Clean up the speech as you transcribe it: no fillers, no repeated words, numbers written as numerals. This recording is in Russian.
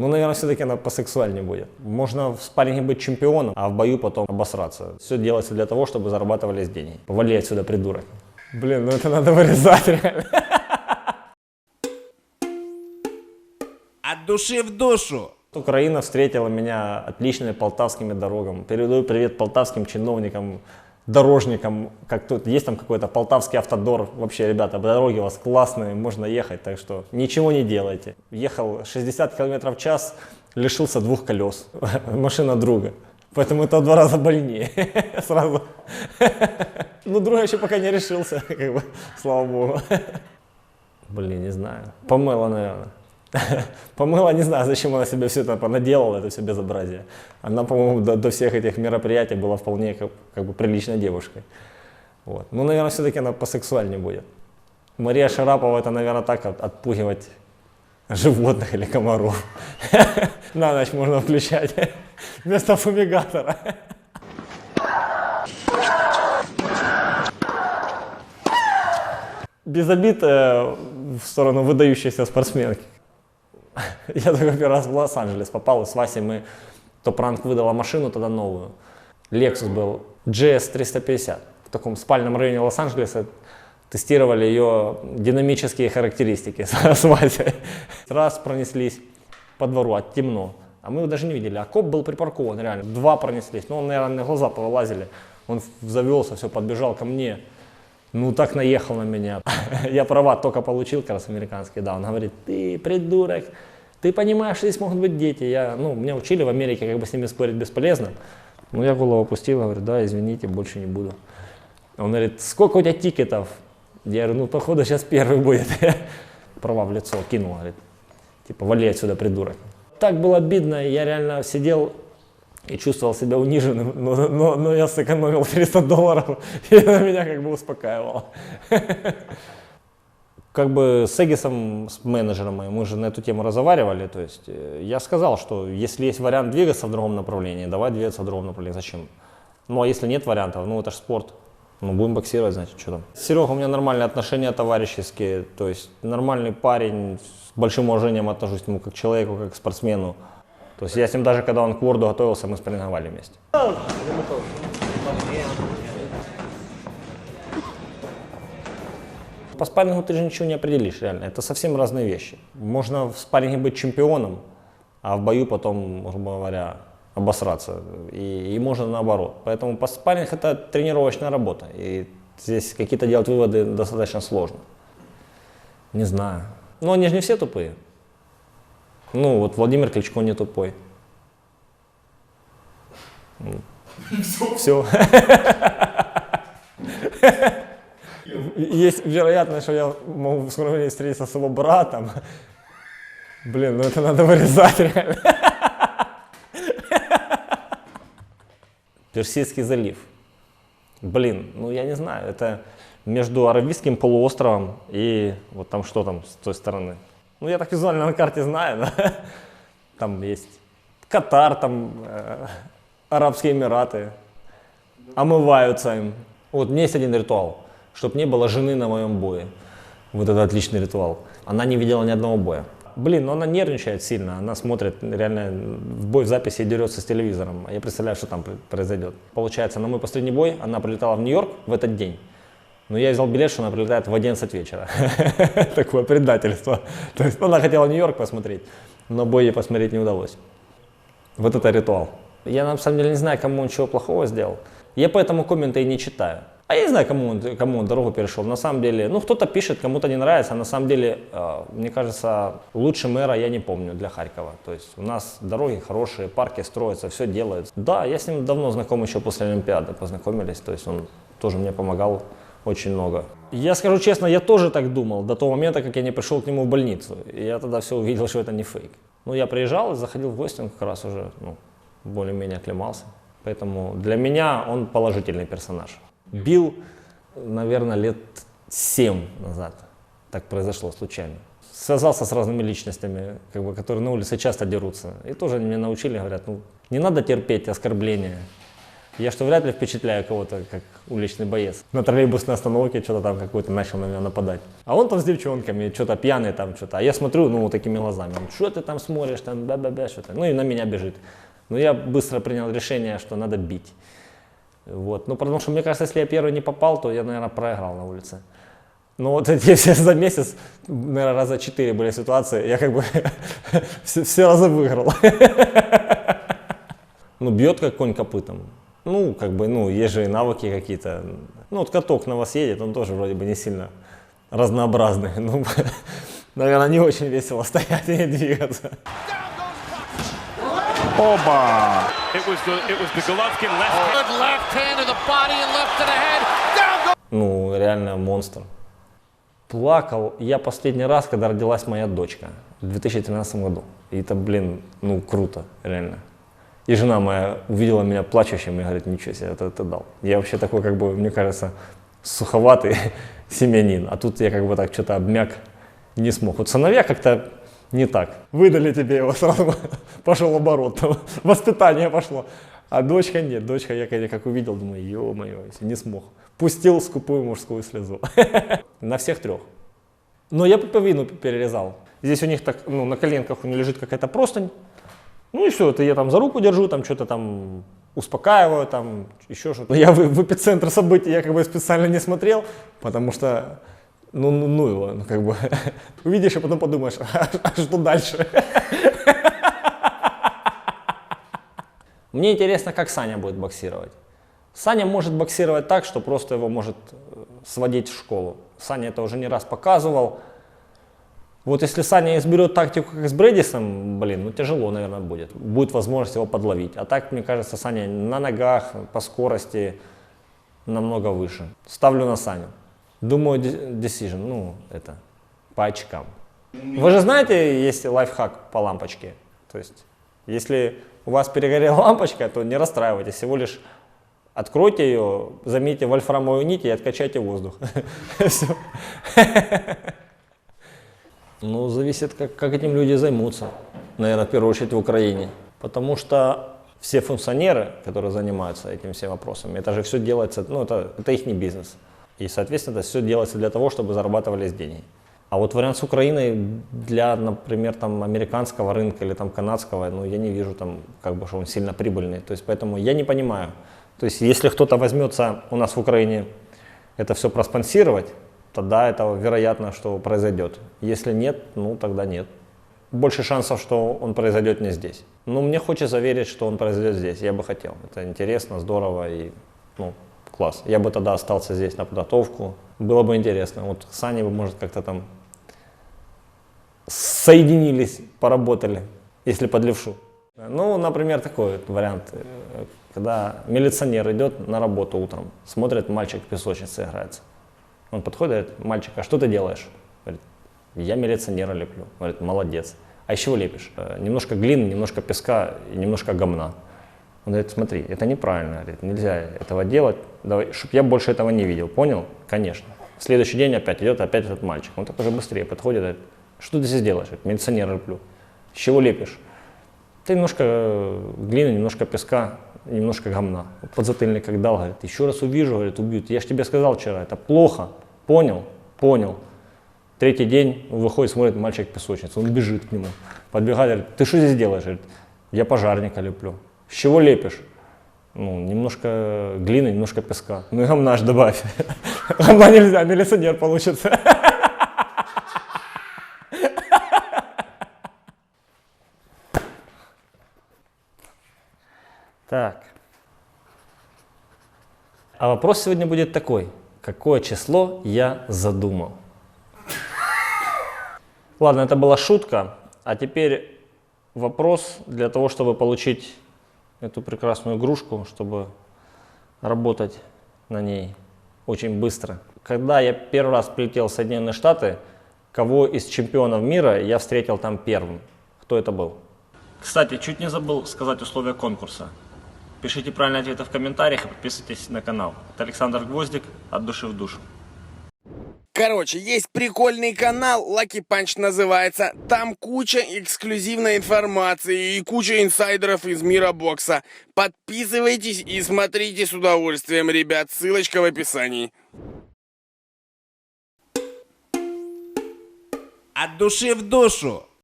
Ну, наверное, все-таки она посексуальнее будет. Можно в спарринге быть чемпионом, а в бою потом обосраться. Все делается для того, чтобы зарабатывались деньги. Повали отсюда, придурок. Блин, ну это надо вырезать реально. От души в душу. Украина встретила меня отличными полтавскими дорогами. Передаю привет полтавским чиновникам, дорожникам. Как тут есть там какой-то полтавский автодор. Вообще, ребята, дороги у вас классные, можно ехать, так что ничего не делайте. Ехал 60 км в час, лишился 2 колес. Машина друга. Поэтому это в 2 раза больнее. Сразу. Ну, друг еще пока не решился, как бы, слава богу. Блин, не знаю. Помыла, наверное. Помыла, не знаю, зачем она себе все это понаделала, это все безобразие. Она, по-моему, до всех этих мероприятий была вполне как бы приличной девушкой. Вот. Ну, наверное, все-таки она посексуальнее будет. Мария Шарапова, это, наверное, так отпугивать животных или комаров. На ночь можно включать вместо фумигатора. Без обид в сторону выдающейся спортсменки. Я только первый раз в Лос-Анджелес попал, и с Васей мы, Топ-Ранг выдала машину тогда новую. Lexus был GS 350. В таком спальном районе Лос-Анджелеса тестировали ее динамические характеристики с Васей. Раз пронеслись по двору, а темно. А мы его даже не видели. А коп был припаркован, реально. 2 пронеслись. Ну, он, наверное, на глаза повылазили. Он завелся, все, подбежал ко мне. Ну, так наехал на меня. Я права только получил, как раз американский, да. Он говорит: ты придурок, ты понимаешь, что здесь могут быть дети. Меня учили в Америке, как бы с ними спорить бесполезно. Ну, я голову опустил, говорю: да, извините, больше не буду. Он говорит: сколько у тебя тикетов? Я говорю: ну, походу, сейчас первый будет. Права в лицо кинул, говорит: типа, вали отсюда, придурок. Так было обидно, я реально сидел и чувствовал себя униженным, но я сэкономил $300, и это меня как бы успокаивало. Как бы с Эгисом, с менеджером моим, мы же на эту тему разговаривали, то есть я сказал, что если есть вариант двигаться в другом направлении, давай двигаться в другом направлении, зачем? Ну а если нет вариантов, ну это же спорт, ну будем боксировать, значит, что там. С Серегой у меня нормальные отношения товарищеские, то есть нормальный парень, с большим уважением отношусь к нему как к человеку, как к спортсмену. То есть я с ним даже, когда он к Ворду готовился, мы спарринговали вместе. По спаррингу ты же ничего не определишь, реально. Это совсем разные вещи. Можно в спарринге быть чемпионом, а в бою потом, грубо говоря, обосраться. И можно наоборот. Поэтому спарринг — это тренировочная работа. И здесь какие-то делать выводы достаточно сложно. Не знаю. Но они же не все тупые. Ну, вот Владимир Кличко не тупой. Все. Есть вероятность, что я могу в скором времени встретиться с его братом. Блин, ну это надо вырезать реально. Персидский залив. Блин, ну я не знаю, это между Аравийским полуостровом и вот там что там с той стороны. Ну я так визуально на карте знаю, да? Там есть Катар, там Арабские Эмираты, омываются им. Вот у меня есть один ритуал, чтобы не было жены на моем бое. Вот это отличный ритуал. Она не видела ни одного боя. Блин, но она нервничает сильно, она смотрит реально в бой в записи и дерется с телевизором. А я представляю, что там произойдет. Получается, на мой последний бой она прилетала в Нью-Йорк в этот день. Но я взял билет, что она прилетает в 11 вечера. Такое предательство. То есть она хотела Нью-Йорк посмотреть, но бой ей посмотреть не удалось. Вот это ритуал. Я на самом деле не знаю, кому он чего плохого сделал. Я поэтому комменты и не читаю. А я не знаю, кому он дорогу перешел. На самом деле, ну кто-то пишет, кому-то не нравится. А на самом деле, мне кажется, лучше мэра я не помню для Харькова. То есть у нас дороги хорошие, парки строятся, все делается. Да, я с ним давно знаком, еще после Олимпиады познакомились. То есть он тоже мне помогал очень много. Я скажу честно, я тоже так думал до того момента, как я не пришел к нему в больницу. И я тогда все увидел, что это не фейк. Ну, я приезжал и заходил в гости, он как раз уже более-менее оклемался. Поэтому для меня он положительный персонаж. Бил, наверное, лет 7 назад. Так произошло случайно. Связался с разными личностями, которые на улице часто дерутся. И тоже они меня научили, говорят, ну, не надо терпеть оскорбления. Я что, вряд ли впечатляю кого-то, как уличный боец. На троллейбусной остановке что-то там какой-то начал на меня нападать. А он там с девчонками, что-то пьяный там, что-то. А я смотрю, ну, вот такими глазами. Что ты там смотришь, там, бя-бя-бя, что-то. Ну, и на меня бежит. Но я быстро принял решение, что надо бить. Вот. Ну, потому что, мне кажется, если я первый не попал, то я, наверное, проиграл на улице. Но вот эти все за месяц, наверное, раза 4 были ситуации, я как бы все разы выиграл. Ну, бьет как конь копытом. Ну, как бы, ну, есть же и навыки какие-то. Ну, вот каток на вас едет, он тоже вроде бы не сильно разнообразный. Ну, наверное, не очень весело стоять и не двигаться. Оба! It was the Golovkin left hand to the body and left to the head. Down goes. Ну, реально монстр. Плакал я последний раз, когда родилась моя дочка в 2013 году. И это, блин, ну, круто, реально. И жена моя увидела меня плачущим и говорит, ничего себе, это дал. Я вообще такой, как бы, мне кажется, суховатый семьянин. А тут я как бы так что-то обмяк, не смог. Вот сыновья как-то не так. Выдали тебе его, сразу пошел оборот, там, воспитание пошло. А дочка нет, дочка я как увидел, думаю, ё-моё, не смог. Пустил скупую мужскую слезу. На всех 3. Но я пуповину перерезал. Здесь у них так, ну, на коленках у них лежит какая-то простынь. Ну и все, это я там за руку держу, там что-то там успокаиваю, там еще что-то. Я в эпицентр событий я как бы специально не смотрел, потому что, ну его, ну как бы, увидишь и потом подумаешь, а что дальше? Мне интересно, как Саня будет боксировать. Саня может боксировать так, что просто его может сводить в школу. Саня это уже не раз показывал. Вот если Саня изберет тактику, как с Брэдисом, блин, ну тяжело, наверное, будет. Будет возможность его подловить. А так, мне кажется, Саня на ногах, по скорости намного выше. Ставлю на Саню. Думаю, decision, ну, это, по очкам. Вы же знаете, есть лайфхак по лампочке. То есть, если у вас перегорела лампочка, то не расстраивайтесь, всего лишь откройте ее, замените вольфрамовую нить и откачайте воздух. Ну, зависит, как этим люди займутся, наверное, в первую очередь в Украине. Потому что все функционеры, которые занимаются этим всем вопросами, это же все делается, ну, это их не бизнес. И, соответственно, это все делается для того, чтобы зарабатывались деньги. А вот вариант с Украиной для, например, там, американского рынка или там, канадского, ну, я не вижу, там, как бы, что он сильно прибыльный. То есть, поэтому я не понимаю. То есть, если кто-то возьмется у нас в Украине это все проспонсировать, тогда это вероятно, что произойдет. Если нет, ну тогда нет. Больше шансов, что он произойдет не здесь. Но мне хочется верить, что он произойдет здесь. Я бы хотел. Это интересно, здорово и, ну, класс. Я бы тогда остался здесь на подготовку. Было бы интересно. Вот с Саней бы, может, как-то там соединились, поработали, если под левшу. Ну, например, такой вот вариант. Когда милиционер идет на работу утром, смотрит, мальчик в песочнице играется. Он подходит и говорит, мальчик, а что ты делаешь? Говорит, я милиционера леплю. Говорит, молодец. А из чего лепишь? Немножко глины, немножко песка и немножко гамна. Он говорит, смотри, это неправильно, говорит, нельзя этого делать, давай, чтобы я больше этого не видел, понял? Конечно. В следующий день опять идет опять этот мальчик, он так уже быстрее подходит, говорит, что ты здесь делаешь? Говорит, милиционера леплю. С чего лепишь? Ты немножко глины, немножко песка, немножко гамна. Подзатыльник как дал, говорит, еще раз увижу, говорит, убьют. Я же тебе сказал вчера, это плохо. Понял? Понял. 3-й день выходит, смотрит мальчик в песочницу, он бежит к нему. Подбегает, говорит, ты что здесь делаешь? Говорит, я пожарника леплю. С чего лепишь? Ну, немножко глины, немножко песка. Ну и гамна ж добавь. Гамна нельзя, милиционер получится. Так. А вопрос сегодня будет такой. Какое число я задумал? Ладно, это была шутка. А теперь вопрос для того, чтобы получить эту прекрасную игрушку, чтобы работать на ней очень быстро. Когда я первый раз прилетел в Соединенные Штаты, кого из чемпионов мира я встретил там первым? Кто это был? Кстати, чуть не забыл сказать условия конкурса. Пишите правильные ответы в комментариях и подписывайтесь на канал. Это Александр Гвоздик, от души в душу. Короче, есть прикольный канал, Lucky Punch называется. Там куча эксклюзивной информации и куча инсайдеров из мира бокса. Подписывайтесь и смотрите с удовольствием, ребят. Ссылочка в описании. От души в душу.